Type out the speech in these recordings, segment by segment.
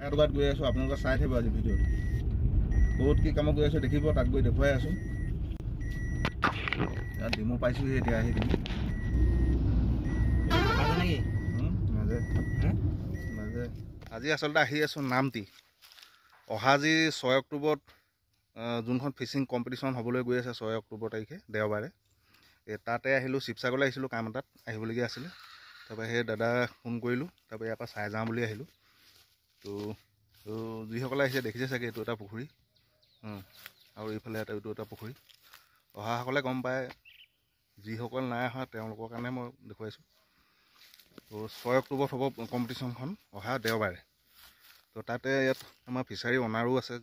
এটকাত গৈ আছোঁ আপোনালোকে চাই থাকিব আজি ভিডিঅ'টো বহুত কি কামত গৈ আছোঁ দেখিব তাত গৈ দেখুৱাই আছোঁ ইয়াত ডিমো পাইছোঁহি এতিয়া আহি ডিমো মাজে মাজে আজি আচলতে আহি আছোঁ নামটি অহা যি 6 অক্টোবৰত যোনখন ফিচিং কম্পিটিশ্যন হ'বলৈ গৈ আছে 6 অক্টোবৰ তাৰিখে দেওবাৰে তাতে আহিলোঁ শিৱসাগৰলৈ আহিছিলোঁ কাম এটাত আহিবলগীয়া আছিলে তাৰপৰা সেই দাদা ফোন কৰিলোঁ তাৰপৰা ইয়াৰ পৰা চাই যাওঁ বুলি আহিলোঁ তো যিসকলে আহিছে দেখিছে চাগে এইটো এটা পুখুৰী আৰু এইফালে এইটো এটা পুখুৰী অহাসকলে গম পায় যিসকল নাই অহা তেওঁলোকৰ কাৰণে মই দেখুৱাইছোঁ তো 6 অক্টোবৰত হ'ব কম্পিটিশ্যনখন অহা দেওবাৰে তো তাতে ইয়াত আমাৰ ফিচাৰী অনাৰো আছে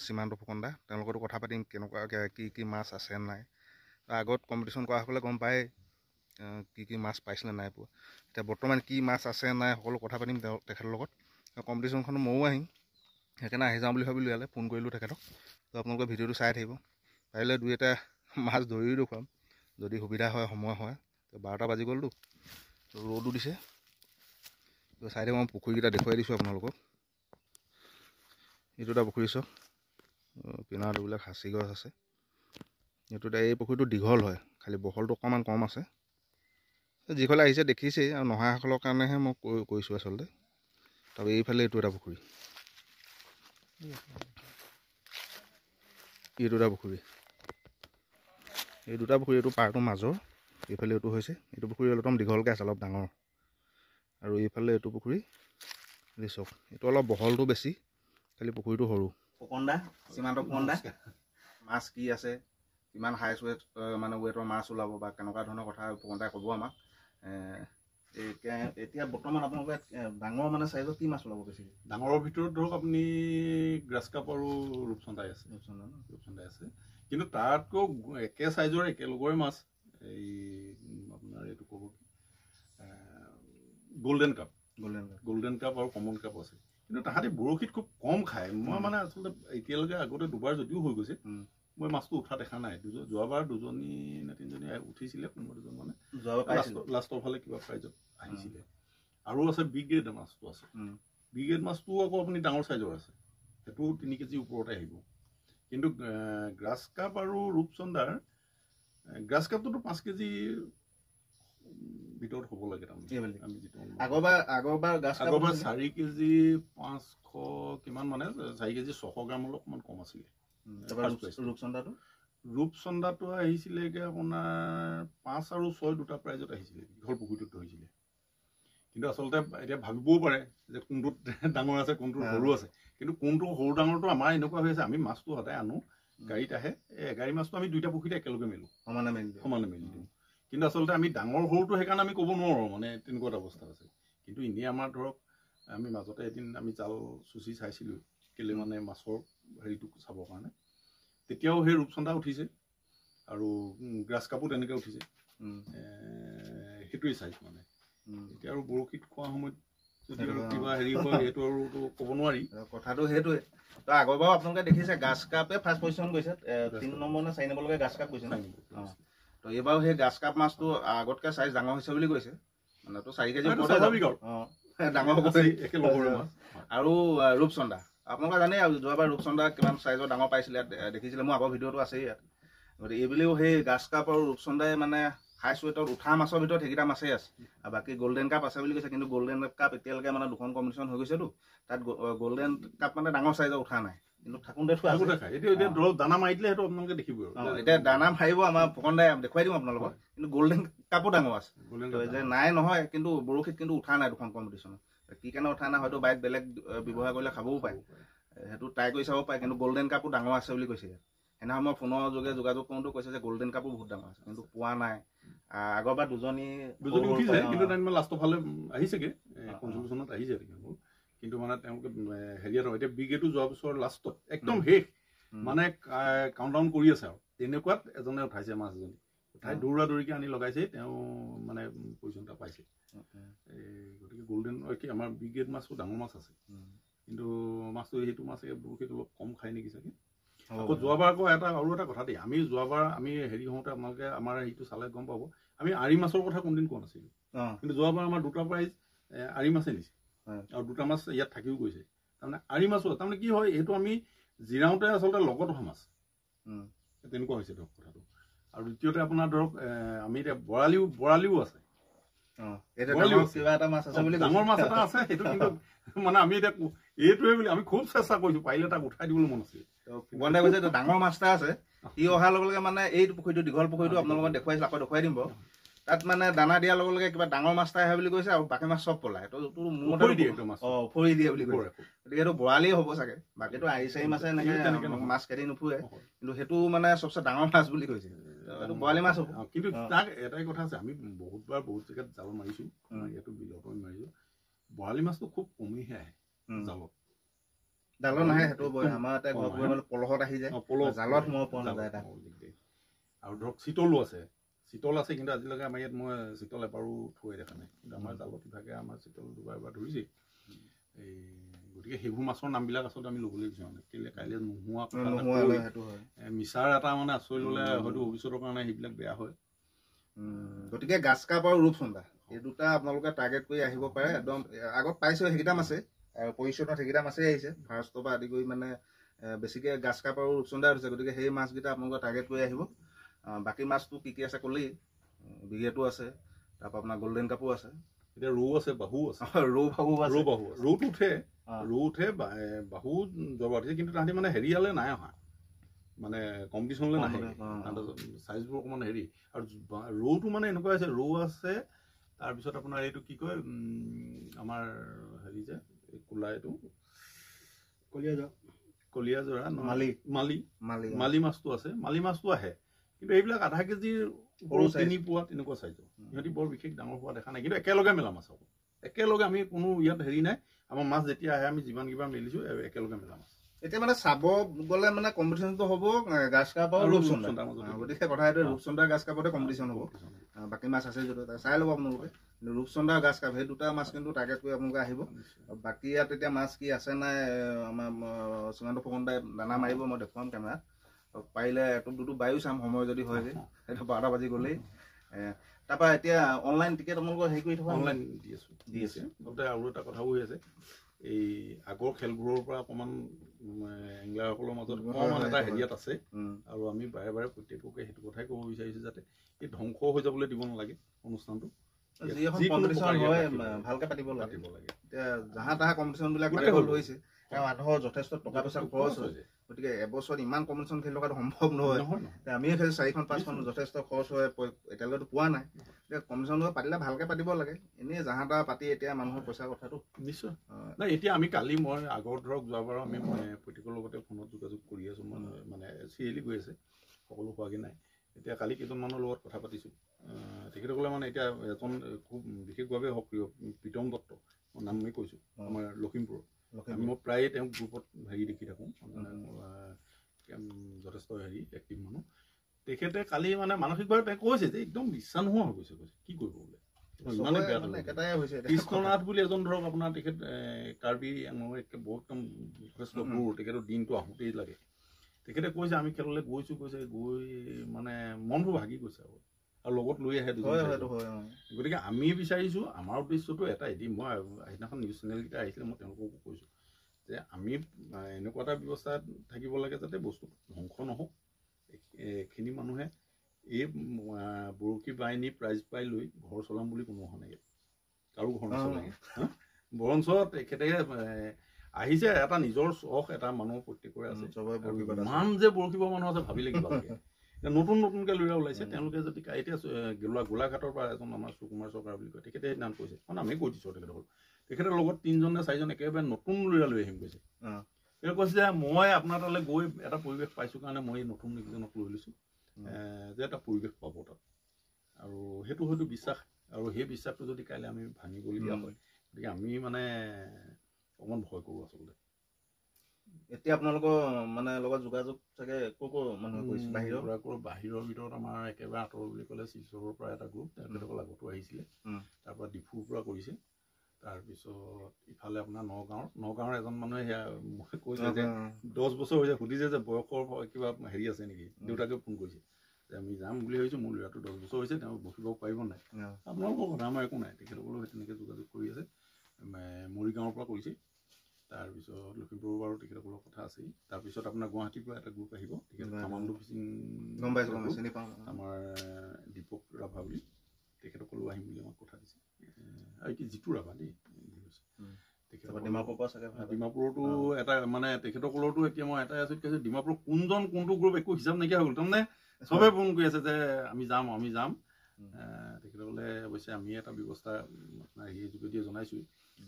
সীমান্ত ফুকন দা তেওঁলোকতো কথা পাতিম কেনেকুৱা কি মাছ আছে নাই আগত কম্পিটিশ্যন কৰাসকলে গম পায় কি মাছ পাইছিলে নাই পোৱা এতিয়া বৰ্তমান কি মাছ আছে নাই সকলো কথা পাতিম তেখেতৰ লগত কম্পিটিশ্যনখন ময়ো আহিম সেইকাৰণে আহি যাওঁ বুলি ভাবিলোঁ ইয়ালৈ ফোন কৰিলোঁ তেখেতক তো আপোনালোকে ভিডিঅ'টো চাই থাকিব পাৰিলে দুই এটা মাছ ধৰিও দেখুৱাম যদি সুবিধা হয় সময় হয় তো 12টা বাজি গ'লতো তো ৰ'দো দিছে তো চাই থাকোঁ মই পুখুৰীকেইটা দেখুৱাই দিছোঁ আপোনালোকক এইটো এটা পুখুৰী চাওক কিনাৰত এইবিলাক সাঁচি গছ আছে এইটো এই পুখুৰীটো দীঘল হয় খালি বহলটো অকণমান কম আছে যিসকলে আহিছে দেখিছেই আৰু নহাসকলৰ কাৰণেহে মই কৈছোঁ আচলতে তাৰপৰা এইফালে এইটো এটা পুখুৰী এইটো এটা পুখুৰী এই দুটা পুখুৰী এইটো পাৰটো মাজৰ এইফালে এইটো হৈছে এইটো পুখুৰী অলপ দীঘলকৈ আছে অলপ ডাঙৰ আৰু এইফালে এইটো পুখুৰী চাওক এইটো অলপ বহলটো বেছি খালি পুখুৰীটো সৰু ফুকন দা সীমান্ত ফুকন দা মাছ কি আছে কিমান হাইছ ৱেট মানে ৱেটৰ মাছ ওলাব বা কেনেকুৱা ধৰণৰ কথা ফুকন দাই ক'ব আমাক এতিয়া বৰ্তমান আপোনালোকে ডাঙৰ মানে চাইজৰ কি মাছ ওলাব বেছি ডাঙৰৰ ভিতৰত ধৰক আপুনি গ্ৰাছ কাপ আৰু ৰূপচন্দাই আছে ৰূপচন্দাই আছে কিন্তু তাতকৈ একে চাইজৰ একেলগৰে মাছ এই আপোনাৰ এইটো ক'ব গল্ডেন কাপ আৰু কমন কাপ আছে কিন্তু তাহাঁতি বৰশীত খুব কম খায় মই মানে আচলতে এতিয়ালৈকে আগতে দুবাৰ যদিও হৈ গৈছে মই মাছটো উঠা দেখা নাই যোৱাবাৰ দুজনী নে তিনিজনী উঠিছিলে কোনোবা দুজন মানে লাষ্টৰ ফালে কিবা প্ৰাইজত আহিছিলে আৰু আছে বিগ গ্ৰেড মাছটো আছে বিগ গ্ৰেড মাছটো আকৌ আপুনি ডাঙৰ চাইজৰ আছে সেইটো 3 কেজি ওপৰতে আহিব কিন্তু গ্ৰাছ কাপ আৰু ৰূপচন্দাৰ গ্ৰাছ কাপটোতো 5 কেজি ভিতৰত হ'ব লাগে তাৰমানে আমি যিটো আগৰবাৰ 4 কেজি 500 কিমান মানে 4 কেজি 600 গ্ৰাম অকণমান কম আছিলে ৰূপচন্দাটো আহিছিলেগে আপোনাৰ 5 আৰু 6 দুটা প্ৰাইজত আহিছিলে দীঘল পুখুৰীটোত ধৰিছিলে কিন্তু আচলতে এতিয়া ভাবিবও পাৰে যে কোনটোত ডাঙৰ আছে কোনটোত সৰু আছে কিন্তু কোনটো সৰু ডাঙৰটো আমাৰ এনেকুৱা হৈ আছে আমি মাছটো সদায় আনো গাড়ীত আহে গাড়ী মাছটো আমি দুইটা পুখুৰীতে একেলগে মেলোঁ সমানে মেলি দিওঁ কিন্তু আচলতে আমি ডাঙৰ সৰুটো সেইকাৰণে আমি ক'ব নোৱাৰোঁ মানে তেনেকুৱা এটা অৱস্থা আছে কিন্তু এনেই আমাৰ ধৰক আমি মাজতে এদিন আমি জাল চুচি চাইছিলোঁ কেলে মানে মাছৰ হেৰিটো চাবৰ কাৰণে তেতিয়াও সেই ৰূপচন্দা উঠিছে আৰু গ্ৰাছ কাপো তেনেকৈ উঠিছে সেইটোৱেই চাইছোঁ মানে এতিয়া আৰু বৰশীত খোৱা সময়ত যদি কিবা হেৰি হয় সেইটো আৰু ক'ব নোৱাৰি কথাটো সেইটোৱে তো আগৰবাৰ আপোনালোকে দেখিছে গ্ৰাছ কাপে ফাৰ্ষ্ট পজিশ্যন গৈছে 3 নম্বৰ নে 4 নম্বৰলৈকে গ্ৰাছ কাপ গৈছে তো এইবাৰো সেই গ্ৰাছ কাপ মাছটো আগতকৈ চাইজ ডাঙৰ হৈছে বুলি কৈছে মানে তো 4 কেজি ডাঙৰ আৰু ৰূপচন্দা আপোনালোকে জানেই আৰু যোৱাবাৰ ৰূপচন্দা কিমান চাইজৰ ডাঙৰ পাইছিলে দেখিছিলে মোৰ আগৰ ভিডিঅ'টো আছেই ইয়াত গতিকে এইবুলিও সেই গ্ৰাছ কাপ আৰু ৰূপচন্দাই মানে হাইছ ৱেটত উঠা মাছৰ ভিতৰত সেইকেইটা মাছেই আছে আৰু বাকী গল্ডেন কাপ আছে বুলি কৈছে কিন্তু গল্ডেন কাপ এতিয়ালৈকে মানে 2খন কম্পিটিশ্যন হৈ গৈছেতো তাত গল্ডেন কাপ মানে ডাঙৰ চাইজৰ উঠা নাই কিন্তু থাকোঁতে দানা মাৰি দিলে সেইটো আপোনালোকে দেখিব এতিয়া দানা মাৰিব আমাৰ ফুকন দাই দেখুৱাই দিম আপোনালোকক কিন্তু গল্ডেন কাপো ডাঙৰ আছে যে নাই নহয় কিন্তু বৰশীত কিন্তু উঠা নাই 2খন কম্পিটিশ্যনত কি কাৰণে উঠা নাই হয়তো বাইক বেলেগ ব্যৱহাৰ কৰিলে খাবও পাৰে সেইটো ট্ৰাই কৰি চাব পাৰে কিন্তু গল্ডেন কাপো ডাঙৰ আছে বুলি কৈছে সেইদিনা মই ফোনৰ যোগে যোগাযোগ কৰোঁতে কৈছে যে গল্ডেন কাপো বহুত ডাঙৰ আছে কিন্তু পোৱা নাই আগৰবাৰ দুজনী উঠিছে কিন্তু লাষ্টৰ ফালে আহিছেগে 55 চনত আহিছে কিন্তু মানে তেওঁলোকে হেৰিয়াত এতিয়া বিগেটো যোৱা বছৰ লাষ্টত একদম শেষ মানে কাউণ্টডাউন কৰি আছে আৰু তেনেকুৱাত এজনে উঠাইছে মাছ এজনী উঠাই দৌৰা দৌৰিকে আনি লগাইছে তেওঁ মানে পজিশ্যন এটা পাইছে গতিকে গল্ডেন কি আমাৰ বিগেট মাছটো ডাঙৰ মাছ আছে কিন্তু মাছটো সেইটো মাছে বৰশীত অলপ কম খাই নেকি চাগে আকৌ যোৱাবাৰ আকৌ আৰু এটা কথা দেই আমি যোৱাবাৰ আমি হেৰি হওঁতে আপোনালোকে আমাৰ হেৰিটো চালে গম পাব আমি আৰি মাছৰ কথা কোনদিন কোৱা নাছিলোঁ কিন্তু যোৱাবাৰ আমাৰ 2টা প্ৰাইজ আৰি মাছে নিছে আৰু 2টা মাছ ইয়াত থাকিও গৈছে তাৰমানে আৰি মাছো আছে। তাৰমানে কি হয়, এইটো আমি জিৰাওঁতে আচলতে লগত অহা মাছ, তেনেকুৱা হৈছে ধৰক কথাটো। আৰু দ্বিতীয়তে আপোনাৰ ধৰক আমি এতিয়া বৰালিও আছে, ডাঙৰ মাছ এটা আছে। সেইটো কিন্তু মানে আমি এতিয়া এইটোৱে বুলি আমি খুব চেষ্টা কৰিছো, পাৰিলে তাক উঠাই দিবলৈ মন আছিল। ভগৱানে কৈছে ডাঙৰ মাছ এটা আছে, ই অহাৰ লগে লগে মানে এই পুখুৰীটো দীঘল পুখুৰীটো আপোনালোকক দেখুৱাইছিল, আকৌ দেখুৱাই দিব। তাত মানে দানা দিয়াৰ লগে লগে কিবা ডাঙৰ মাছ এটা আহে বুলি কৈছে, আৰু বাকী মাছ চব পলায়। উফৰি দিয়ে বুলি কৈছে। গতিকে এইটো বৰালিয়ে হ'ব চাগে, বাকীটো আৰি চাৰি মাছে এনেকে মাছ খেদি নুফুৰে, কিন্তু সেইটো মানে চবচে ডাঙৰ মাছ বুলি কৈছে। এইটো বৰালি মাছ হ'ব। কিন্তু তাক এটাই কথা আছে, আমি বহুতবাৰ বহুত জেগাত জাল মাৰিছো, ইয়াতো বিলতো মাৰিছো, বৰালি মাছটো খুব কমিহে আহে জালত নাহে। সেইটো আমাৰ পলহত আহি যায়, জালত সোমাব পৰা নাযায়। আৰু ধৰক চিতলো আছে, কিন্তু আজিলৈকে আমাৰ ইয়াত মই চিতল এবাৰো থৈ দেখা নাই। কিন্তু আমাৰ জালত ইভাগে আমাৰ চিতল দুবাৰ এবাৰ ধৰিছে। এই গতিকে সেইবোৰ মাছৰ নামবিলাক আচলতে আমি ল'বলৈ বিচাৰোঁ মানে, কেলৈ কাইলৈ নোহোৱা কথা মিছাৰ এটা মানে আচৰি ল'লে হয়তো ভৱিষ্যতৰ কাৰণে সেইবিলাক বেয়া হয়। গতিকে গাছ কাপ আৰু ৰূপচন্দা এই দুটা আপোনালোকে টাৰ্গেট কৰি আহিব পাৰে। একদম আগত পাইছো সেইকেইটা মাছেই, আৰু পৰিচয়ত সেইকেইটা মাছেই আহিছে ফাৰ্ষ্টৰ পৰা আদি কৰি, মানে বেছিকৈ গাছ কাপ আৰু ৰূপচন্দা হৈছে। গতিকে সেই মাছকেইটা আপোনালোকে টাৰ্গেট কৰি আহিব। বাকী মাছটো কি আছে ক'লেই, বিঘেটো আছে, তাৰপৰা আপোনাৰ গল্ডেন কাপো আছে, এতিয়া ৰৌ আছে, বাহু আছে, ৰৌটো উঠে, বাহু জবা উঠিছে। কিন্তু তাহাঁতি মানে হেৰিয়ালে নাই অহা, মানে কম্পিটিশ্যনলৈ নাহে, চাইজবোৰ অকণমান হেৰি। আৰু ৰৌটো মানে এনেকুৱা হৈছে, ৰৌ আছে, তাৰপিছত আপোনাৰ এইটো কি কয় আমাৰ হেৰি যে কোলা, এইটো কলিয়াজোৰা, মালি মাছটো আছে, মালি মাছটো আহে। কিন্তু এইবিলাক আধা কেজিৰ সৰু 3 পোৱা তেনেকুৱা চাইজৰ, সিহঁতি বৰ বিশেষ ডাঙৰ হোৱা দেখা নাই। কিন্তু একেলগে মেলা মাছ হ'ব, একেলগে আমি কোনো ইয়াত হেৰি নাই। আমাৰ মাছ যেতিয়া আহে আমি যিমান কিবা মেলিছো একেলগে মেলা মাছ। এতিয়া মানে চাব গ'লে মানে কম্পিটিশ্যনটো হ'ব গাছ কাপ আৰু ৰূপচন্দা। গতিকে কথা এইটো ৰূপচন্দা গাছ কাপতে কম্পিটিশ্যন হ'ব। বাকী মাছ আছে যদি চাই ল'ব আপোনালোকে। ৰূপচন্দা গাছ কাপ সেই দুটা মাছ কিন্তু টাৰ্গেট কৰি আপোনালোকে আহিব। বাকী ইয়াত এতিয়া মাছ কি আছে নাই, আমাৰ সীমান্ত ফুকনদাই দানা মাৰিব, মই দেখুৱাম কেমেৰাত। পাৰিলে এটুপ দুটুপ বায়ু চাম, সময় যদি হয়গৈ। সেইটো 12টা বাজি গ'লেই। তাৰপৰা এতিয়া অনলাইন টিকেট আপোনালোকৰ হেৰি কৰি থকা, অনলাইন দি আছে। আৰু এটা কথাও হৈ আছে, এই আগৰ খেলবোৰৰ পৰা অকণমান এংলাৰসকলৰ মাজত অকণমান এটা হেৰিয়াত আছে। আৰু আমি বাৰে বাৰে প্ৰত্যেককে সেইটো কথাই ক'ব বিচাৰিছোঁ, যাতে এই ধ্বংস হৈ যাবলৈ দিব নালাগে অনুষ্ঠানটো। ভালকে পাতিব লাগে। এতিয়া জাহা তাহা কম্পিটিশ্যন বিলাক ধৰিছে, মানুহৰ যথেষ্ট টকা পইচা খৰচ হয়। গতিকে এবছৰত ইমান কম্পিটিশ্যন খেলি থকাটো সম্ভৱ নহয়। আমিও খেলি 4-5খন যথেষ্ট খৰচ হয়, এতিয়ালৈকেতো পোৱা নাই। এতিয়া কম্পিটিশ্যন পাতিলে ভালকে পাতিব লাগে। এনেই জাহা তাহা পাতি এতিয়া মানুহৰ পইচাৰ কথাটো নিশ্চয় নাই। এতিয়া আমি কালি মই আগৰ ধৰক যোৱাবাৰ আমি প্ৰত্যেকৰ লগতে ফোনত যোগাযোগ কৰি আছোঁ, মানে চিৰিয়েলি গৈ আছে, সকলো হোৱাগৈ নাই। এতিয়া কালি কেইজনমানৰ লগত কথা পাতিছোঁ, তেখেতসকলে মানে এতিয়া এজন খুব বিশেষভাৱে সক্ৰিয় প্ৰীতম দত্ত, নাম আমি কৈছোঁ, আমাৰ লখিমপুৰৰ। মই প্ৰায়ে তেওঁক গ্ৰুপত হেৰি দেখি থাকোঁ, যথেষ্ট হেৰি এক্টিভ মানুহ। তেখেতে কালি মানে মানসিকভাৱে তেওঁ কৈছে যে একদম বিশ্বাস নোহোৱা হৈ গৈছে, কি কৰিব বোলে, ইমানেই বেয়া হৈছে। কৃষ্ণনাথ বুলি এজন ধৰক আপোনাৰ তেখেত কাৰ্বি আংলঙৰ একদম যথেষ্ট দূৰ, তেখেতৰ দিনটো আহোঁতেই লাগে। তেখেতে কৈছে আমি খেললৈ গৈছোঁ, কৈছে গৈ মানে মনবোৰ ভাগি গৈছে আৰু লগত লৈ আহে দুজন। গতিকে আমি বিচাৰিছোঁ, আমাৰ উদ্দেশ্যটো এটাই, মই সেইদিনাখন নিউজ চেনেলকেইটা আহিছিলে, মই তেওঁলোককো কৈছোঁ যে আমি এনেকুৱা এটা ব্যৱস্থা থাকিব লাগে যাতে বস্তু ধ্বংস নহওক। এইখিনি মানুহে এই বৰশী বাই নি প্ৰাইজ পাই লৈ ঘৰ চলাম বুলি কোনো অহা নাই, কাৰো ঘৰ নচলাগে। বৰঞ্চ তেখেতে আহিছে, এটা নিজৰ চখ এটা মানুহ প্ৰত্যেকৰে আছে। ইমান যে বৰশী বোৱা মানুহ আছে ভাবিলে কিবা লাগে। নতুন নতুনকৈ ল'ৰা ওলাইছে, তেওঁলোকে যদি এতিয়া গোলাঘাটৰ পৰা এজন আমাৰ সুকুমাৰ চৰকাৰ বুলি কয়, তেখেতে নাম কৈছে, মানে আমি কৈ দিছোঁ তেখেতসকল। তেখেতৰ লগত 3জন নে 4জন একেবাৰে নতুন ল'ৰা লৈ আহিম কৈছে। তেওঁ কৈছে যে মই আপোনাৰ তালৈ গৈ এটা পৰিৱেশ পাইছোঁ কাৰণে মই এই নতুন কেইজনক লৈ লৈছোঁ, যে এটা পৰিৱেশ পাব তাত। আৰু সেইটো হয়তো বিশ্বাস, আৰু সেই বিশ্বাসটো যদি কাইলৈ আমি ভাঙিবলগীয়া হয়, গতিকে আমি মানে অকণমান ভয় কৰোঁ আচলতে। এতিয়া আপোনালোকৰ মানে লগত যোগাযোগ চাগে ক'ৰ মানুহে কৰিছে? বাহিৰৰ ভিতৰত আমাৰ একেবাৰে আঁতৰ বুলি ক'লে শিলচৰৰ পৰা এটা গ্ৰুপ, তেখেতসকল আগতো আহিছিলে, তাৰপৰা ডিফুৰ পৰা কৰিছে। তাৰপিছত ইফালে আপোনাৰ নগাঁৱৰ এজন মানুহে সেয়া কৈছে যে 10 বছৰ হৈছে, সুধিছে যে বয়সৰ কিবা হেৰি আছে নেকি, দেউতাকে ফোন কৰিছে যে আমি যাম বুলি ভাবিছোঁ, মোৰ ল'ৰাটো 10 বছৰ হৈছে, তেওঁ বহিব পাৰিব নাই। আপোনালোকৰ কথা আমাৰ একো নাই, তেখেতসকলেও সেই তেনেকৈ যোগাযোগ কৰি আছে। মৰিগাঁৱৰ পৰা কৰিছে। তাৰপিছত লখিমপুৰৰ বাৰু তেখেতসকলৰ কথা আছেই। তাৰপিছত আপোনাৰ গুৱাহাটীৰ পৰা এটা গ্ৰুপ আহিব, তেখেত কামাণ্ডো ফিচিং গম পাইছোঁ চিনি পাওঁ আমাৰ দীপক ৰাভা বুলি, তেখেতসকলেও আহিম বুলি আমাক কথা দিছে। আৰু এতিয়া জিতু ৰাভা দেই, ডিমাপুৰতো এটা মানে তেখেতসকলৰতো এতিয়া মই এটাই আছোঁ কৈছোঁ, ডিমাপুৰ কোনটো গ্ৰুপ একো হিচাপ নাইকিয়া হৈ গ'ল। তাৰমানে চবেই ফোন কৰি আছে যে আমি যাম। তেখেতসকলে অৱশ্যে আমি এটা ব্যৱস্থা আপোনাৰ সেই যোগেদিয়ে জনাইছোঁ,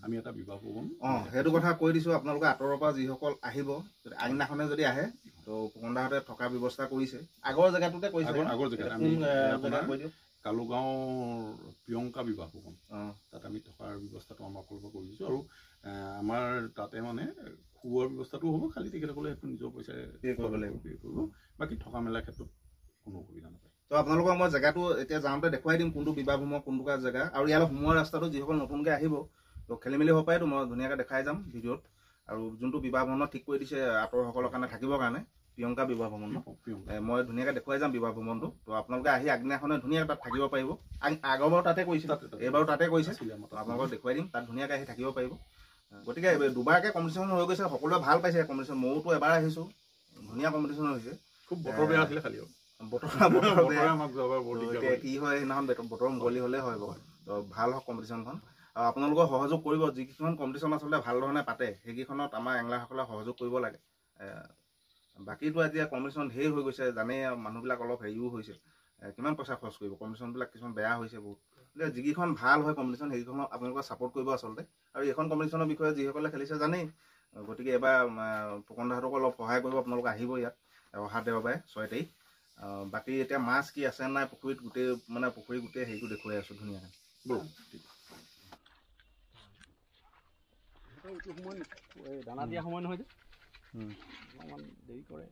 আমি এটা বিবাহ ভৱন সেইটো কথা কৈ দিছোঁ। আপোনালোকে আঁতৰৰ পৰা যিসকল আহিব, আগদিনাখনে যদি আহে তো ফুকনদাহঁতে থকাৰ ব্যৱস্থা কৰিছে। আগৰ জেগাটোতে কৰিছে, আগৰ জেগাত আমি কালুগাঁও প্ৰিয়ংকা বিবাহ ভৱন, তাত আমি থকাৰ ব্যৱস্থাটো আমাৰ ফালৰ পৰা কৰি দিছোঁ। আৰু আমাৰ তাতে মানে খোৱাৰ ব্যৱস্থাটো হ'ব, খালি তেখেতসকলে সেইটো নিজৰ পইচাৰে কৰিব, বাকী থকা মেলাৰ ক্ষেত্ৰত কোনো অসুবিধা নাপায়। তো আপোনালোকক মই জেগাটো এতিয়া যাওঁতে দেখুৱাই দিম, কোনটো বিবাহ ভূমৰ কোনটো জেগা, আৰু ইয়ালৈ সোমোৱা ৰাস্তাটো যিসকল নতুনকৈ আহিব তো খেলি মেলি হ'ব পাৰে, তো মই ধুনীয়াকৈ দেখাই যাম ভিডিঅ'ত। আৰু যোনটো বিবাহ ভৱনত ঠিক কৰি দিছে আঁতৰসকলৰ কাৰণে থাকিবৰ কাৰণে, প্ৰিয়ংকা বিবাহ ভৱন, মই ধুনীয়াকৈ দেখুৱাই যাম বিবাহ ভৱনটো। তো আপোনালোকে আহি আগদিনাখনে ধুনীয়াকৈ তাত থাকিব পাৰিব। আগৰবাৰ তাতে কৰিছে, এইবাৰো তাতে কৰিছে, আপোনালোকক দেখুৱাই দিম, তাত ধুনীয়াকৈ আহি থাকিব পাৰিব। গতিকে দুবাৰকৈ কম্পিটিশ্যন হৈ গৈছে, সকলোৱে ভাল পাইছে কম্পিটিশ্যন। ময়োতো এবাৰ আহিছোঁ, ধুনীয়া কম্পিটিশ্যন হৈছে। খুব বতৰ বেয়া আছিলে খালি বতৰ কি হয় সেইদিনাখন বতৰ মুকলি হ'লেই হয় বাৰু। তো ভাল হওক কম্পিটিশ্যনখন, আৰু আপোনালোকৰ সহযোগ কৰিব। যিকেইখন কম্পিটিশ্যন আচলতে ভাল ধৰণে পাতে সেইকেইখনত আমাৰ এংলাৰসকলে সহযোগ কৰিব লাগে। বাকীটো এতিয়া কম্পিটিশ্যন ধেৰ হৈ গৈছে, জানেই মানুহবিলাক অলপ হেৰিও হৈছে, কিমান পইচা খৰচ কৰিব। কম্পিটিশ্যনবিলাক কিছুমান বেয়া হৈছে বহুত। গতিকে যিকেইখন ভাল হয় কম্পিটিশ্যন সেইকেইখনক আপোনালোকে ছাপোৰ্ট কৰিব আচলতে। আৰু এইখন কম্পিটিশ্যনৰ বিষয়ে যিসকলে খেলিছে জানেই, গতিকে এবাৰ ফুকনদাহঁতকো অলপ সহায় কৰিব। আপোনালোকে আহিব ইয়াত অহা দেওবাৰে 6 তাৰিখ। বাকী এতিয়া মাছ কি আছে নাই পুখুৰীত, গোটেই মানে পুখুৰী গোটেই হেৰিটো দেখুৱাই আছোঁ ধুনীয়াকৈ। দানা দিয়া সময় নহয় যে অকণমান দেৰি কৰে।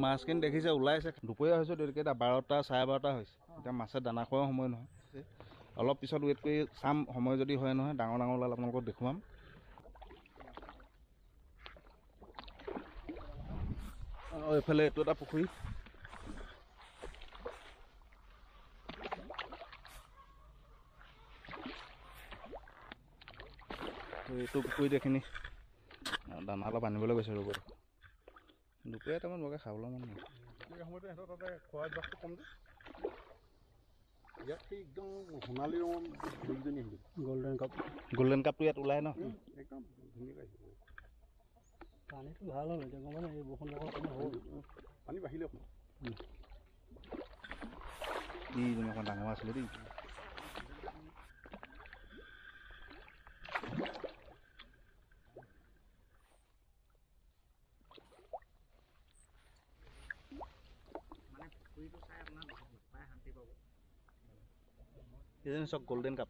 মাছখিনি দেখিছে ওলাইছে, দুপৰীয়া হৈছে, কেইটা 12টা 12:30 হৈছে। এতিয়া মাছে দানা খোৱাৰ সময় নহয়, অলপ পিছত ৱেইট কৰি চাম, সময় যদি হয় নহয় ডাঙৰ ওলাল আপোনালোকক দেখুৱাম। এইফালে এইটো এটা পুখুৰী, এইটো পুখুৰীত এইখিনি দানা অলপ আনিবলৈ গৈছে। ৰ'ব দুপৰীয়া টাইমত বৰকৈ খাবলৈ মন নাই। সময়তে সিহঁতৰ তাতে খোৱা অভ্যাসটো কম যে, ইয়াত সেই একদম সোণালী ৰঙৰ হেৰিজনী আহিব, গল্ডেন কাপটো ইয়াত ওলাই ন, একদম ধুনীয়াকৈ আহিব। পানীটো ভাল হ'ল এতিয়া, গম পাই এই বৰষুণ হ'ল, পানী বাঢ়িলে অকণমান অকণ ডাঙৰ আছিলে দেই। এইজনী চব গল্ডেন কাপ।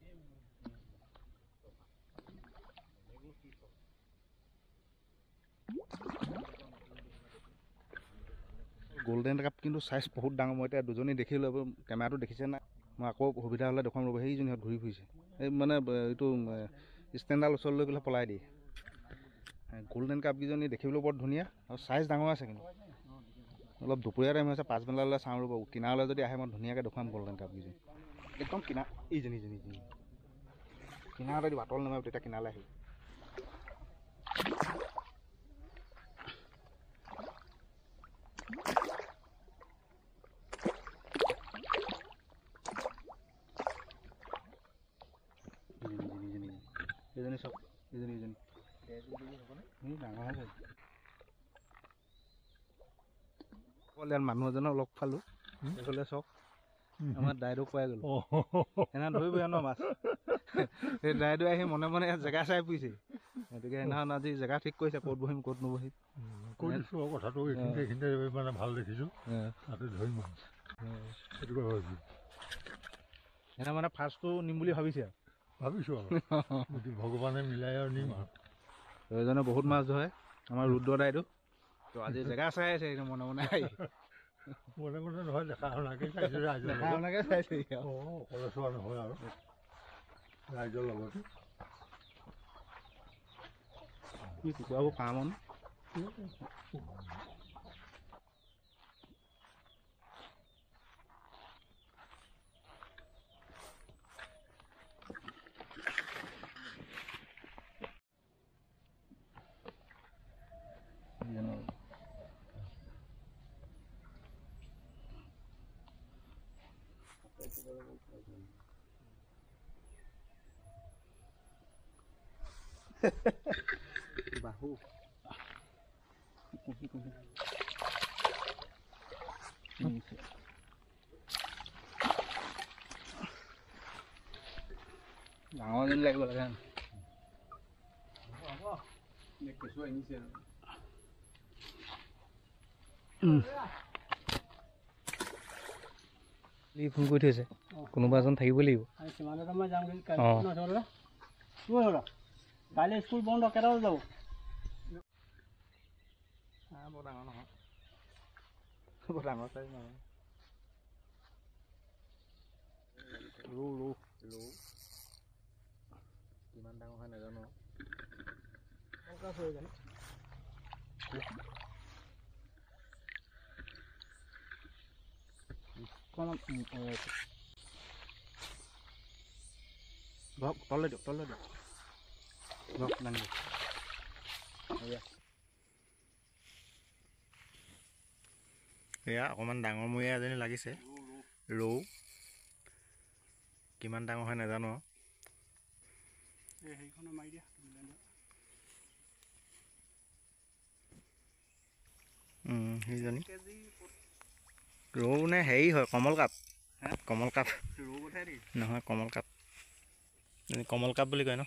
গল্ডেন কাপ কিন্তু চাইজ বহুত ডাঙৰ। মই এতিয়া দুজনী দেখিলোঁ, কেমেৰাটো দেখিছে নাই, মই আকৌ সুবিধা হ'লে দেখুৱাম। ৰ'ব সেইজনীহঁত ঘূৰি ফুৰিছে, এই মানে এইটো ষ্টেণ্ডাৰ ওচৰলৈ লৈ গ'লে পলাই দিয়ে। গল্ডেন কাপকেইজনী দেখিবলৈ বৰ ধুনীয়া আৰু চাইজ ডাঙৰ আছে, কিন্তু অলপ দুপৰীয়া টাইম হৈছে, পাছবেলালৈ চাওঁ। ৰ'ব কিনাৰলৈ যদি আহে মই ধুনীয়াকৈ দেখুৱাম গল্ডেন কাপকেইজনী। একদম কিনাৰ এইজনী কিনাৰতে দিব, আতল নামাৰিব, তেতিয়া কিনাৰলৈ আহিব। এইজনী চব এইজনী ডাঙৰ হৈছে। ইয়াত মানুহ এজনক লগ পালোঁ, এইফালে চক আমাৰ দাইদেউ পাই গ'লো। এনে ধৰিব ন মাছ, সেই দাইদেউ আহি মনে মনে জেগা চাই ফুৰিছে। গতিকে সেইদিনাখন আজি জেগা ঠিক কৰিছে, ক'ত বহিম ক'ত নবহিম কৈ দিছোঁ আৰু কথাটো। এইখিনিতে মানে ভাল দেখিছোঁ, তাতে ধৰিম সেইটো ভাবিছোঁ। এনে মানে ফাৰ্ষ্টটো নিম বুলি ভাবিছে আৰু ভাবিছোঁ আৰু যদি ভগৱানে মিলাই আৰু নিম আৰু। এজনে বহুত মাছ ধৰে, আমাৰ ৰুদ্ৰ দাইদেউ। তো আজি জেগা চাই আছে মনে মনে আহি। মনে মনে নহয়, দেখা শুনাকৈ চাইছোঁ ৰাইজৰ শুনাকৈ চাইছে অকলে চোৱা নহয় আৰু ৰাইজৰ লগতে। কুকুৰাবোৰ ফাৰ্মত বাহু ডাঙৰ যেন লাগিব লাগে কেঁচুৱা আনিছে ফোন কৰি থৈছে কোনোবা এজন থাকিবই লাগিব সিমানতে মই যাম কাইলৈ স্কুল বন্ধ কেইটা বজাত যাব বৰ ডাঙৰ নহয় বৰ ডাঙৰ চাইজ নহয় ৰৌ কিমান ডাঙৰ হয় নাজানো তললৈ দিয়ক দাঙি এয়া অকণমান ডাঙৰমূৰীয়া এজনী লাগিছে ৰৌ কিমান ডাঙৰ হয় নাজানো সেইজনী ৰৌ নে হেৰি হয় কমল কাপ নহয় কমল কাপ বুলি কয় ন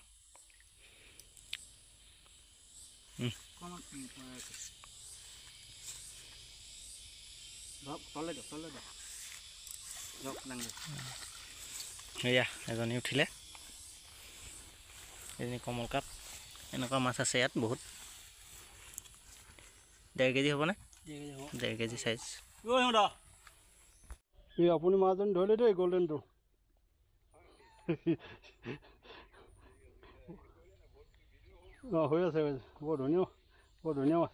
এয়া এজনী উঠিলে এজনী কমল কাপ এনেকুৱা মাছ আছে ইয়াত বহুত 1.5 কেজি হ'বনে 1.5 কেজি চাইজ এই আপুনি মাছজনী ধৰিলে দেই গল্ডেনটো অঁ হৈ আছে বৰ ধুনীয়া মাছ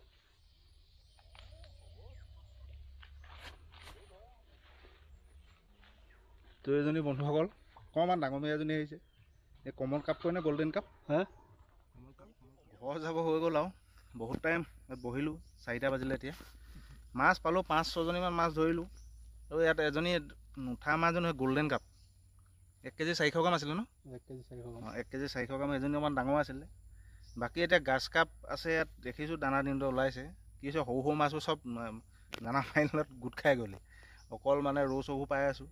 তো এজনী বন্ধুসকল অকণমান ডাঙৰমীয়া এজনী আহিছে এই কমল কাপ কয় নে গল্ডেন কাপ হে ঘৰ যাব হৈ গ'ল আৰু বহুত টাইম বহিলোঁ 4টা বাজিলে এতিয়া মাছ পালোঁ 5-6জনীমান মাছ ধৰিলোঁ আৰু ইয়াত এজনী নুঠা মাছজনী গল্ডেন কাপ 1 কেজি 400 গ্ৰাম আছিলে ন 1 কেজি 400 গ্ৰাম 1 কেজি 400 গ্ৰাম এজনী অকণমান ডাঙৰ আছিলে বাকী এতিয়া গাছ কাপ আছে ইয়াত দেখিছোঁ দানা দিনটো ওলাইছে কি হৈছে সৰু মাছবোৰ চব দানা মাৰিলত গোট খাই গ'লে অকল মানে ৰৌ চৌবোৰ পাই আছোঁ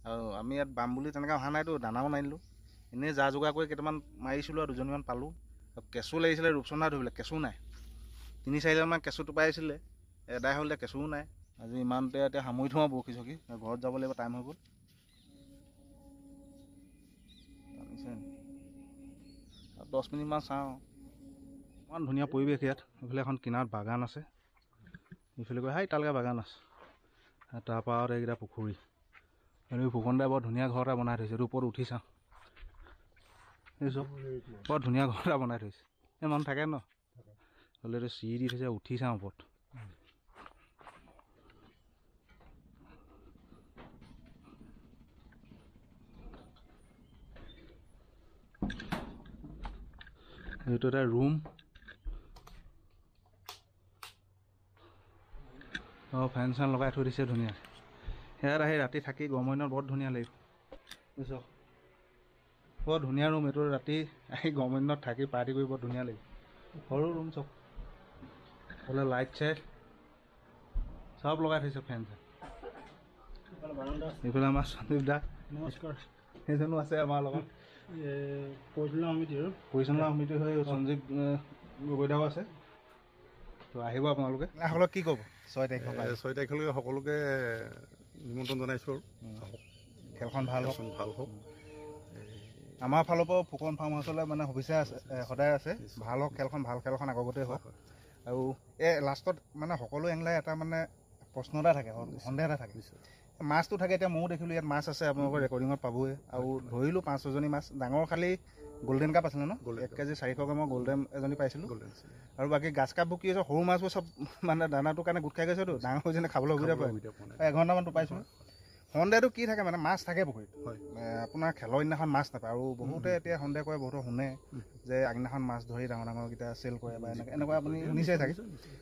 আৰু আমি ইয়াত বাম বুলি তেনেকৈ অহা নাইতো দানাও নানিলোঁ এনেই যা যোগাৰ কৰি কেইটামান মাৰিছিলোঁ আৰু 2জনীমান পালোঁ আৰু কেঁচু লাগিছিলে ৰূপচন্দা ধৰিবলৈ কেঁচু নাই 3-4ডালমান কেঁচুটো পাইছিলে এদাই হ'লে কেঁচুও নাই আজি ইমানতে এতিয়া সামৰি থওঁ বৰশী চকী ঘৰত যাব লাগিব টাইম হৈ গ'ল 10 মিনিটমান চাওঁ ইমান ধুনীয়া পৰিৱেশ ইয়াত এইফালে এখন কিনাৰত বাগান আছে এইফালে গৈ তালৈকে বাগান আছে তাৰপৰা আৰু এইকেইটা পুখুৰী ফুকনদাই বৰ ধুনীয়া ঘৰ এটা বনাই থৈছে এইটো ওপৰত উঠি চাওঁ বৰ ধুনীয়া ঘৰ এটা বনাই থৈছে এই মানুহ থাকে ন হ'লে এইটো চিৰি দি থৈছে উঠি চাওঁ ওপৰত এইটো এটা ৰুম ফেন চেন লগাই থৈ দিছে ধুনীয়া ইয়াত আহি ৰাতি থাকি গৰমৰ দিনত বৰ ধুনীয়া লাগিব বুজিছ বৰ ধুনীয়া ৰুম এইটো ৰাতি আহি গৰমৰ দিনত থাকি পাৰ্টি কৰি বৰ ধুনীয়া লাগিব সৰু ৰুম চব হ'লে লাইট চাইট চব লগাই থৈছে ফেন চেন এইফালে আমাৰ সঞ্জীৱ দা নমস্কাৰ সেইজনো আছে আমাৰ লগত পৰিচালনা সমিতি হৈ সঞ্জীৱ গগৈদাও আছে তো আহিব আপোনালোকে সকলোক কি ক'ব 6 তাৰিখৰ 6 তাৰিখলৈকে সকলোকে নিমন্ত্ৰণ জনাইছোঁ আৰু খেলখন ভাল হওক আমাৰ ফালৰ পৰা ফুকন ফাৰ্ম হাউচলৈ মানে সুবিধা আছে সদায় আছে ভাল হওক খেলখন ভাল খেলখন আগতে হওক আৰু এই লাষ্টত মানে সকলো এংলাই এটা মানে প্ৰশ্ন এটা থাকে সন্দেহ এটা থাকে মাছটো থাকে এতিয়া ময়ো দেখিলোঁ ইয়াত মাছ আছে আপোনালোকৰ ৰেকৰ্ডিঙত পাবই আৰু ধৰিলোঁ 5-6জনী মাছ ডাঙৰ খালি গল্ডেন কাপ আছিলে ন? Golden 1 কেজি 400 গ্ৰামৰ গল্ডেন এজনী পাইছিলোঁ। গল্ডেন আছিলে। আৰু বাকী গাছ কাপবোৰ কি হৈছে, সৰু মাছবোৰ চব মানে দানাটোৰ কাৰণে গোট খাই গৈছেতো, ডাঙৰ হৈ যেনে খাবলৈ সুবিধা পায়। সুবিধা পোৱা নাই। এঘণ্টামানটো পাইছোঁ। সন্দেহটো কি থাকে মানে, মাছ থাকে পুখুৰীত, হয়। আপোনাৰ খেলৰ দিনাখন মাছ নাপায়। আৰু বহুতে এতিয়া সন্দেহ কৰে, বহুতে শুনে যে আগদিনাখন মাছ ধৰি ডাঙৰ ডাঙৰকেইটা চেল কৰে বা এনেকুৱা আপুনি শুনিছে থাকে।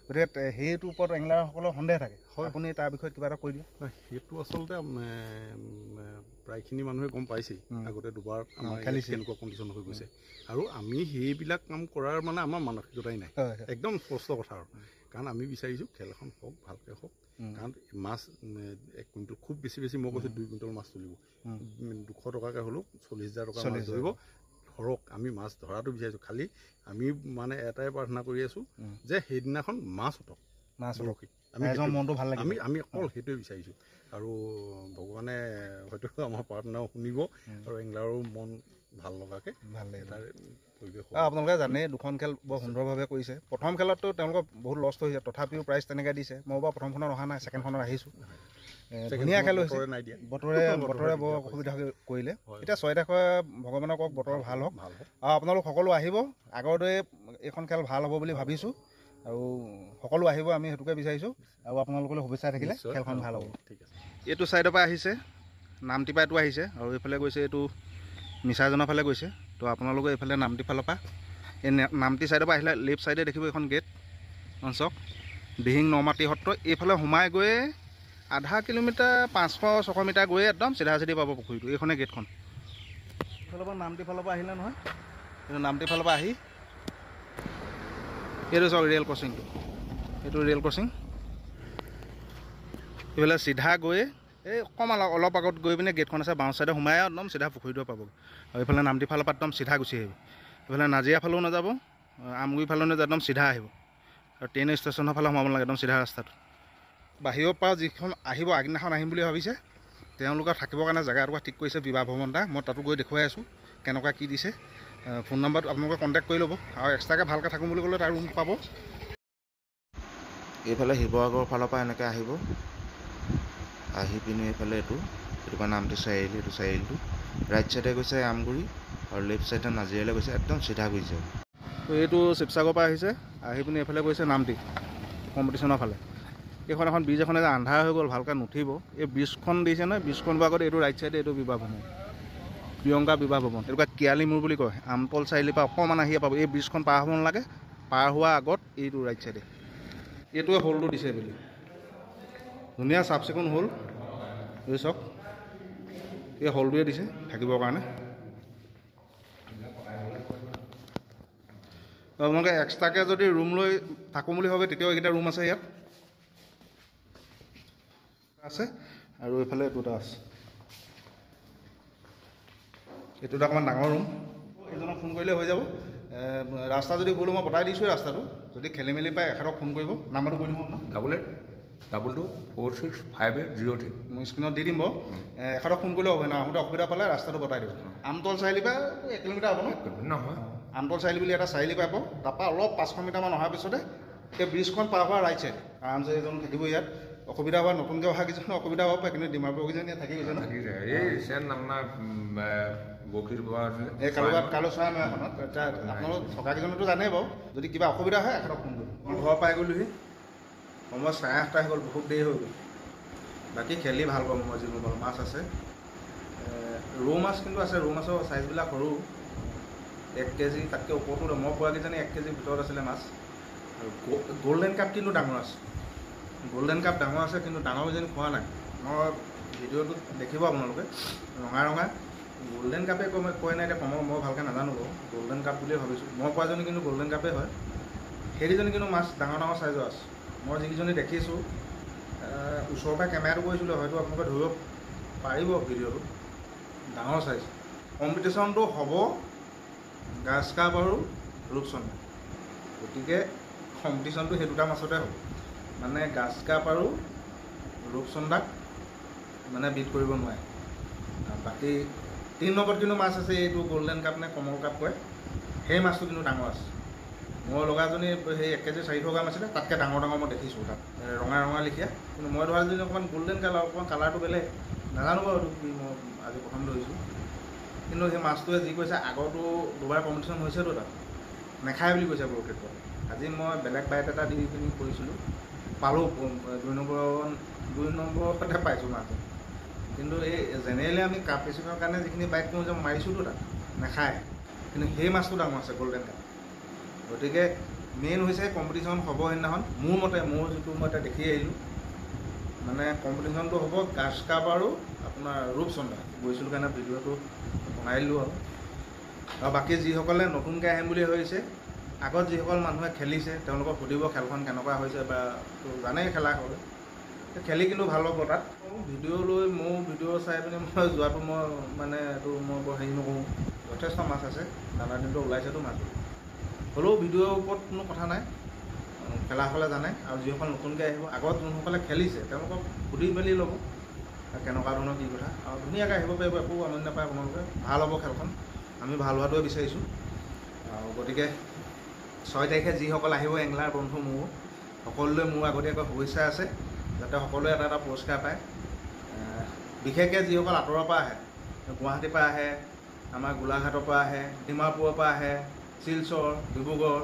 গতিকে সেইটোৰ ওপৰত এংলাৰসকলৰ সন্দেহ থাকে। আপুনি তাৰ বিষয়ে কিবা এটা কৈ দিয়ক। সেইটো আচলতে প্ৰায়খিনি মানুহে গম পাইছেই, আগতে দুবাৰ আমাৰ খেলিছে, কেনেকুৱা কণ্ডিশ্যন হৈ গৈছে। আৰু আমি সেইবিলাক কাম কৰাৰ মানে আমাৰ মানসিকতাই নাই, একদম স্পষ্ট কথা আৰু। কাৰণ আমি বিচাৰিছোঁ খেলখন হওক, ভালকৈ হওক। কাৰণ মাছ 1 কুইণ্টল খুব বেছি মই কৈছোঁ 2 কুইণ্টল মাছ তুলিব, 200 টকাকৈ হ'লেও 40,000 টকা মাছ ধৰিব। ধৰক আমি মাছ ধৰাটো বিচাৰিছোঁ, খালি আমি মানে এটাই প্ৰাৰ্থনা কৰি আছোঁ যে সেইদিনাখন মাছ উঠক, মাছ বৰশীত। মনটো ভাল লাগে। আমি অকল সেইটোৱে বিচাৰিছোঁ। আৰু ভগৱানে হয়তো আমাৰ প্ৰাৰ্থনাও শুনিব আৰু এংলাৰো মন ভাল লগাকৈ ভাল লাগে তাৰ পৰিৱেশ। আপোনালোকে জানে 2খন খেল বৰ সুন্দৰভাৱে কৰিছে। প্ৰথম খেলততো তেওঁলোকৰ বহুত লষ্ট হৈছে, তথাপিও প্ৰাইজ তেনেকৈ দিছে। মই বাৰু প্ৰথমখনত অহা নাই, ছেকেণ্ডখনত আহিছোঁ। ধুনীয়া খেল হৈছে। বতৰে বৰ অসুবিধা কৰিলে। এতিয়া 6 তাৰিখে ভগৱানক কওক বতৰ ভাল হওক। আৰু আপোনালোক সকলো আহিব, আগৰ দৰে এইখন খেল ভাল হ'ব বুলি ভাবিছোঁ। আৰু সকলো আহিব, আমি সেইটোকে বিচাৰিছোঁ। আৰু আপোনালোকলৈ শুভেচ্ছা থাকিলে খেলখন ভাল হ'ব। ঠিক আছে। এইটো ছাইডৰ পৰা আহিছে, নামটিপাইটো আহিছে, আৰু এইফালে গৈছে এইটো মিছাজনৰ ফালে গৈছে। তো আপোনালোকে এইফালে নামটি ফালৰ পৰা এই নামটি ছাইডৰ পৰা আহিলে লেফ্ট ছাইডে দেখিব এখন গেট অঞ্চক দিহিং নমাটি সত্ৰ। এইফালে সোমাই গৈ আধা কিলোমিটাৰ 500-600 মিটাৰ গৈ একদম চিধা পাব পুখুৰীটো। এইখনে গেটখন। এইফালৰ পৰা নামটি ফালৰ পৰা আহিলে নহয়, এইটো নামটি ফালৰ পৰা আহি এইটো চাওক ৰেল ক্ৰচিংটো, এইটো ৰেল ক্ৰচিং। এইফালে চিধা গৈ এই অকণমান অলপ আগত গৈ পিনে গেটখন আছে, বাওঁ ছাইডে সোমাই একদম চিধা পুখুৰীটো পাব। আৰু এইফালে নামটি ফালৰ পৰা একদম চিধা গুচি আহিব। এইফালে নাজিৰা ফালেও নাযাব, আমগুৰি ফালেও নাযাব, একদম চিধা আহিব। আৰু ট্ৰেইন ষ্টেচনৰ ফালে সোমাব নালাগে, একদম চিধা ৰাস্তাটো। বাহিৰৰ পৰা যিখন আহিব, আগদিনাখন আহিম বুলি ভাবিছে, তেওঁলোকৰ থাকিবৰ কাৰণে জেগা এটুকুৰা ঠিক কৰিছে, বিবাহ ভৱন এটা। মই তাতো গৈ দেখুৱাই আছোঁ কেনেকুৱা কি দিছে। ফোন নম্বৰটো আপোনালোকে কণ্টেক্ট কৰি ল'ব। আৰু এক্সট্ৰাকৈ ভালকৈ থাকোঁ বুলি ক'লে তাৰ ৰুম পাব। এইফালে শিৱসাগৰৰ ফালৰ পৰা এনেকৈ আহিব, আহি পিনি এইফালে এইটো পৰা নামটো চাৰিআলি, এইটো চাৰিআলিটো ৰাইট চাইডে গৈছে আমগুৰি, আৰু লেফ্ট চাইডে নাজিৰালৈ গৈছে, একদম চিধা গুচি যাব। তো এইটো শিৱসাগৰৰ পৰা আহিছে, আহি পিনি এইফালে গৈছে নামটি কম্পিটিশ্যনৰ ফালে। এইখন এখন ব্ৰিজ এখন যে আন্ধাৰ হৈ গ'ল, ভালকৈ নুঠিব। এই ব্ৰিজখন দিছে নহয়, ব্ৰিজখন আগত এইটো ৰাইট চাইডে এইটো বিবাহ ভৱন, প্ৰিয়ংকা বিবাহ ভৱন। এইটো কিয়ালি মূৰ বুলি কয়। আমপল চাৰিআলিৰ পৰা অকণমান আহিয়ে পাব। এই ব্ৰিজখন পাৰ হ'ব নালাগে, পাৰ হোৱাৰ আগত এইটো ৰাইট চাইডে এইটোৱে হলটো দিছে বুলি। ধুনীয়া চাফ চিকুণ হ'ল, এই চাওক এই হলটোৱে দিছে থাকিবৰ কাৰণে। আপোনালোকে এক্সট্ৰাকৈ যদি ৰুম লৈ থাকোঁ বুলি ভাবে, তেতিয়াও এইকেইটা ৰুম আছে ইয়াত আছে। আৰু এইফালে দুটা আছে, এইটো অকণমান ডাঙৰ ৰুম। এইজনক ফোন কৰিলে হৈ যাব। ৰাস্তা যদি ভুল মই বতাই দিছোঁ ৰাস্তাটো, যদি খেলি মেলি পায় এখেতক ফোন কৰিব, নাম্বাৰটো কৈ দিব আপোনাক। 8822465803 মই স্ক্ৰীণত দি দিম বাৰু। এখেতক ফোন কৰিলেও হ'ব ন, আহোঁতে অসুবিধা পালে ৰাস্তাটো বতাই দিব। আমতল চাৰিআলিৰ পৰা 1 কিলোমিটাৰ হ'ব নহয়, আমতল চাৰিআলি বুলি এটা চাৰিআলি পাব, তাৰপৰা অলপ 500 মিটাৰমান অহাৰ পিছতে এই ব্ৰিজখন পাৰ হোৱা ৰাইট চাইড আৰামছে এজন থাকিব ইয়াত। অসুবিধা হোৱা নতুনকৈ অহা কিছুমানে অসুবিধা হ'ব পাৰে, কিন্তু ডিমাপুৰ কেইজন ইয়াত থাকি গৈছে ন। এই কালুচৰা নৈখনত আপোনালোক থকা কেইজনেতো জানেই বাৰু। যদি কিবা অসুবিধা হয় এখেতক ফোন কৰিব। মই ঘৰ পাই গ'লোহি, সময় 8:30 হৈ গ'ল, বহুত দেৰি হৈ গ'ল। বাকী খেলি ভাল পাম মই যিবোৰ বাৰু। মাছ আছে, ৰৌ মাছ কিন্তু আছে। ৰৌ মাছৰ চাইজবিলাক সৰু, 1 কেজি তাতকৈ ওপৰতো। মই পোৱা কেইজনী 1 কেজিৰ ভিতৰত আছিলে মাছ। আৰু গল্ডেন কাপ কিন্তু ডাঙৰ আছে, গল্ডেন কাপ ডাঙৰ আছে, কিন্তু ডাঙৰ কেইজনী খোৱা নাই। মই ভিডিঅ'টোত দেখিব আপোনালোকে, ৰঙা ৰঙা গল্ডেন কাপে কয় নাই, এতিয়া কমৰ মই ভালকৈ নাজানো বাৰু। গল্ডেন কাপ বুলিয়ে ভাবিছোঁ। মই পোৱাজনী কিন্তু গল্ডেন কাপেই হয়। সেইকেইজনী কিন্তু মাছ ডাঙৰ ডাঙৰ চাইজৰ আছে। মই যিকেইজনী দেখিছোঁ, ওচৰৰ পৰা কেমেৰাটো কৰিছিলোঁ, হয়তো আপোনালোকে ধৰিব পাৰিব ভিডিঅ'টো। ডাঙৰ চাইজ। কম্পিটিশ্যনটো হ'ব গাছ কাপ আৰু ৰূপচন্দা। গতিকে কম্পিটিশ্যনটো সেই দুটা মাছতে হ'ব, মানে গাছ কাপ আৰু ৰূপচন্দাক মানে বিট কৰিব নোৱাৰে। বাকী 3 নম্বৰত কিন্তু মাছ আছে, এইটো গল্ডেন কাপ নে কমল কাপ কয়, সেই মাছটো কিন্তু ডাঙৰ আছে। মই লগাজনী সেই 1 কেজি 400 গ্ৰাম আছিলে, তাতকৈ ডাঙৰ ডাঙৰ মই দেখিছোঁ তাত, ৰঙা ৰঙা লিখীয়া। কিন্তু মই ধৰাজনী অকণমান গল্ডেন কালাৰ, অকণমান কালাৰটো বেলেগ, নাজানো বাৰু এইটো কি, মই আজি প্ৰথম ধৰিছোঁ। কিন্তু সেই মাছটোৱে যি কৈছে আগতো দুবাৰ কম্পিটিশ্যন হৈছেতো তাত নাখায় বুলি কৈছে বৰশীত। আজি মই বেলেগ বাইট এটা দি পিনি কৰিছিলোঁ, পালোঁ 2 নম্বৰতে পাইছোঁ মাছটো। কিন্তু এই জেনেৰেলি আমি কাপ ফিচিঙৰ কাৰণে যিখিনি বাইট কৰোঁ যে মাৰিছোঁতো তাত নাখায়, কিন্তু সেই মাছটো ডাঙৰ আছে গল্ডেন কাপ। গতিকে মেইন হৈছে কম্পিটিশ্যন হ'ব সেইদিনাখন। মোৰ মতে মোৰ যিটো মতে দেখি আহিলোঁ মানে কম্পিটিশ্যনটো হ'ব গাছ কাপ আৰু আপোনাৰ ৰূপচন্দা। গৈছিলোঁ কাৰণে ভিডিঅ'টো বনাই দিলোঁ আৰু বাকী যিসকলে নতুনকৈ আহিম বুলি ভাবিছে, আগত যিসকল মানুহে খেলিছে তেওঁলোকক সুধিব খেলখন কেনেকুৱা হৈছে বা জানেই খেলা হ'লে খেলি কিন্তু ভাল হ'ব। তাত ভিডিঅ' লৈ মোৰ ভিডিঅ' চাই পিনি মই যোৱাটো মই মানে এইটো মই বৰ হেৰি নকৰোঁ। যথেষ্ট মাছ আছে, ঠাণ্ডা দিনটো ওলাইছেতো মাছ, হ'লেও ভিডিঅ'ৰ ওপৰত কোনো কথা নাই। খেলাসকলে জানে আৰু যিসকল নতুনকৈ আহিব আগত যোনসকলে খেলিছে তেওঁলোকক সুধি মেলি ল'ব কেনেকুৱা ধৰণৰ কি কথা, আৰু ধুনীয়াকৈ আহিব পাৰিব, একো আমনি নাপায় আপোনালোকে। ভাল হ'ব খেলখন, আমি ভাল হোৱাটোৱে বিচাৰিছোঁ। আৰু গতিকে 6 তাৰিখে যিসকল আহিব এংলাৰ বন্ধু মোৰ সকলোলৈ মোৰ আগতীয়াকৈ শুভেচ্ছা আছে, যাতে সকলোৱে এটা এটা পুৰস্কাৰ পায়। বিশেষকৈ যিসকল আঁতৰৰ পৰা আহে, গুৱাহাটীৰ পৰা আহে, আমাৰ গোলাঘাটৰ পৰা আহে, ডিমাপুৰৰ পৰা আহে, শিলচৰ, ডিব্ৰুগড়,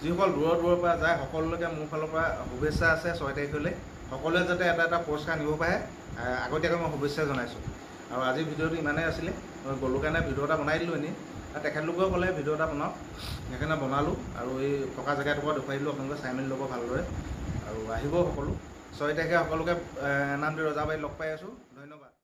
যিসকল দূৰৰ পৰা যায় সকলোলৈকে মোৰ ফালৰ পৰা শুভেচ্ছা আছে। 6 তাৰিখলৈ সকলোৱে যাতে এটা এটা পুৰস্কাৰ নিব পাৰে আগতীয়াকৈ মই শুভেচ্ছা জনাইছোঁ। আৰু আজিৰ ভিডিঅ'টো ইমানেই আছিলে, মই গ'লোঁ কাৰণে ভিডিঅ' এটা বনাই দিলোঁ এনেই। তেখেতলোকেও ক'লে ভিডিঅ' এটা বনাওক, সেইকাৰণে বনালোঁ আৰু এই থকা জেগাটোৰ পৰা দেখুৱাই দিলোঁ। আপোনালোকে চাই মেলি ল'ব ভালদৰে আৰু আহিব সকলো। 6 তাৰিখে সকলোকে নামটি ৰজাবাৰীত লগ পাই আছোঁ। ধন্যবাদ।